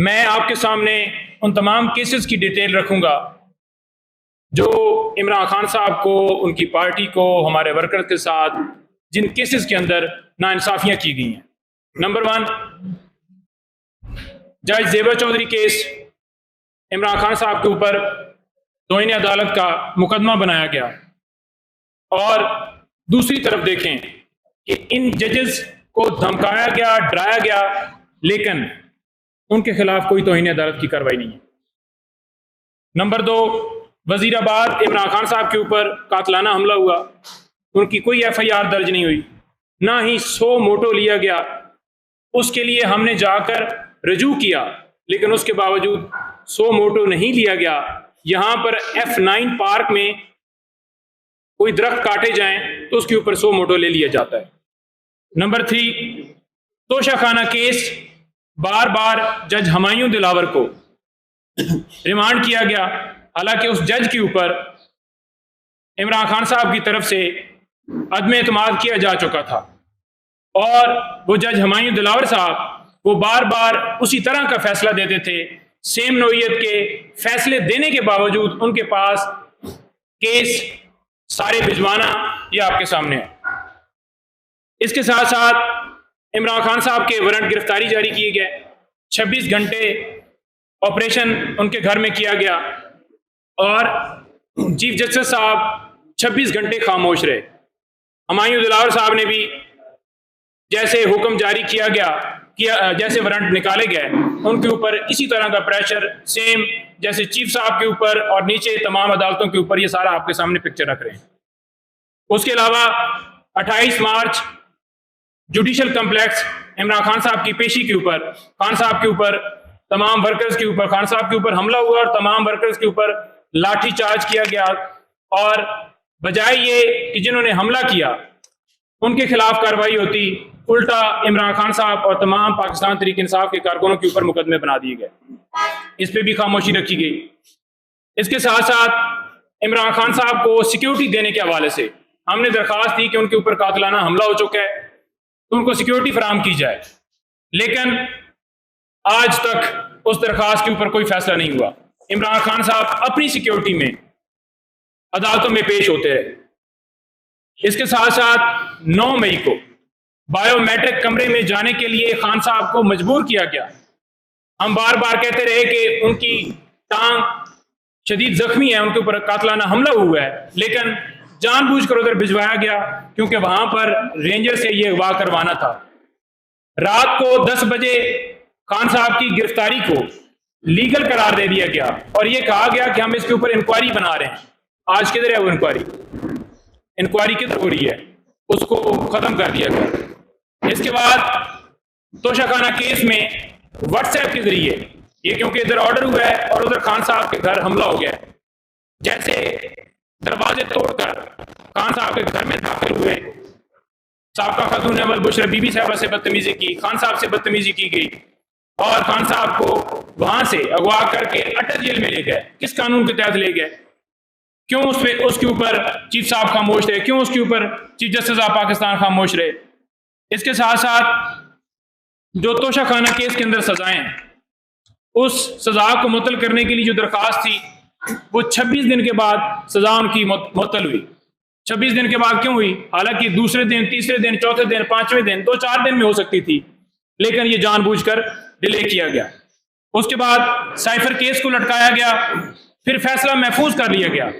میں آپ کے سامنے ان تمام کیسز کی ڈیٹیل رکھوں گا جو عمران خان صاحب کو، ان کی پارٹی کو، ہمارے ورکر کے ساتھ جن کیسز کے اندر ناانصافیاں کی گئی ہیں۔ نمبر 1، جج زیبا چودھری کیس، عمران خان صاحب کے اوپر توہین عدالت کا مقدمہ بنایا گیا، اور دوسری طرف دیکھیں کہ ان ججز کو دھمکایا گیا، ڈرایا گیا، لیکن ان کے خلاف کوئی توہین عدالت کی کارروائی نہیں ہے۔ نمبر 2، وزیر آباد عمران خان صاحب کے اوپر قاتلانہ حملہ ہوا، ان کی کوئی ایف آئی آر درج نہیں ہوئی، نہ ہی سو موٹو لیا گیا۔ اس کے لیے ہم نے جا کر رجوع کیا، لیکن اس کے باوجود سو موٹو نہیں لیا گیا۔ یہاں پر F9 پارک میں کوئی درخت کاٹے جائیں تو اس کے اوپر 100 موٹو لے لیا جاتا ہے۔ نمبر 3، توشہ خانہ کیس، بار بار جج ہمایوں دلاور کو ریمانڈ کیا گیا، حالانکہ اس جج کے اوپر عمران خان صاحب کی طرف سے عدم اعتماد کیا جا چکا تھا، اور وہ جج ہمایوں دلاور صاحب وہ بار بار اسی طرح کا فیصلہ دیتے تھے، سیم نوعیت کے فیصلے دینے کے باوجود ان کے پاس کیس سارے بھجوانا یہ آپ کے سامنے ہے۔ اس کے ساتھ ساتھ عمران خان صاحب کے وارنٹ گرفتاری جاری کیے گئے، 26 گھنٹے آپریشن ان کے گھر میں کیا گیا، اور چیف جسٹس صاحب 26 گھنٹے خاموش رہے۔ ہمایوں دلاور صاحب نے بھی جیسے حکم جاری کیا گیا، جیسے وارنٹ نکالے گئے، ان کے اوپر اسی طرح کا پریشر سیم جیسے چیف صاحب کے اوپر اور نیچے تمام عدالتوں کے اوپر، یہ سارا آپ کے سامنے پکچر رکھ رہے ہیں۔ اس کے علاوہ 28 مارچ جوڈیشل کمپلیکس عمران خان صاحب کی پیشی کے اوپر، خان صاحب کے اوپر، تمام ورکرز کے اوپر، خان صاحب کے اوپر حملہ ہوا اور تمام ورکرز کے اوپر لاٹھی چارج کیا گیا، اور بجائے یہ کہ جنہوں نے حملہ کیا ان کے خلاف کارروائی ہوتی، الٹا عمران خان صاحب اور تمام پاکستان تحریک انصاف کے کارکنوں کے اوپر مقدمے بنا دیے گئے۔ اس پہ بھی خاموشی رکھی گئی۔ اس کے ساتھ ساتھ عمران خان صاحب کو سیکیورٹی دینے کے حوالے سے ہم نے درخواست دی کہ ان کے اوپر قاتلانہ حملہ ہو چکا ہے تو ان کو سیکیورٹی فراہم کی جائے، لیکن آج تک اس درخواست کے اوپر کوئی فیصلہ نہیں ہوا۔ عمران خان صاحب اپنی سیکیورٹی میں عدالتوں میں پیش ہوتے رہے۔ اس کے ساتھ ساتھ 9 مئی کو بایو میٹرک کمرے میں جانے کے لیے خان صاحب کو مجبور کیا گیا۔ ہم بار بار کہتے رہے کہ ان کی ٹانگ شدید زخمی ہے، ان کے اوپر قاتلانہ حملہ ہوا ہے، لیکن جان بوجھ کر ادھر بھجوایا گیا کیونکہ وہاں پر رینجر سے یہ اغوا کروانا تھا۔ رات کو 10 بجے خان صاحب کی گرفتاری کو لیگل قرار دے دیا گیا، اور یہ کہا گیا کہ ہم اس کے اوپر انکوائری بنا رہے ہیں۔ آج کدھر ہے وہ انکوائری کدھر ہو رہی ہے؟ اس کو ختم کر دیا گیا۔ اس کے بعد توشہ خانہ کیس میں واٹس ایپ کے ذریعے یہ کیونکہ ادھر آرڈر ہوا ہے اور ادھر خان صاحب کے گھر حملہ ہو گیا ہے، جیسے دروازے توڑ کر خان صاحب کے گھر میں داخل ہوئے، سابقہ خاتون اول بشرا بی بی صاحبہ سے بدتمیزی کی، خان صاحب سے بدتمیزی کی گئی، اور خان صاحب کو وہاں سے اغوا کر کے اٹل جیل میں لے گئے۔ کس قانون کے تحت لے گئے؟ کیوں اس کے اوپر چیف صاحب خاموش رہے؟ کیوں اس کے اوپر چیف جسٹس آف پاکستان خاموش رہے؟ اس کے ساتھ ساتھ جو توشہ خانہ کیس کے اندر سزائیں ہیں، اس سزا کو معطل کرنے کے لیے جو درخواست تھی وہ 26 دن کے بعد سزا ان کی معطل ہوئی۔ 26 دن کے بعد کیوں ہوئی؟ حالانکہ دوسرے دن، تیسرے دن، چوتھے دن، 5ویں دن، 2-4 دن میں ہو سکتی تھی، لیکن یہ جان بوجھ کر ڈیلے کیا گیا۔ اس کے بعد سائفر کیس کو لٹکایا گیا، پھر فیصلہ محفوظ کر لیا گیا۔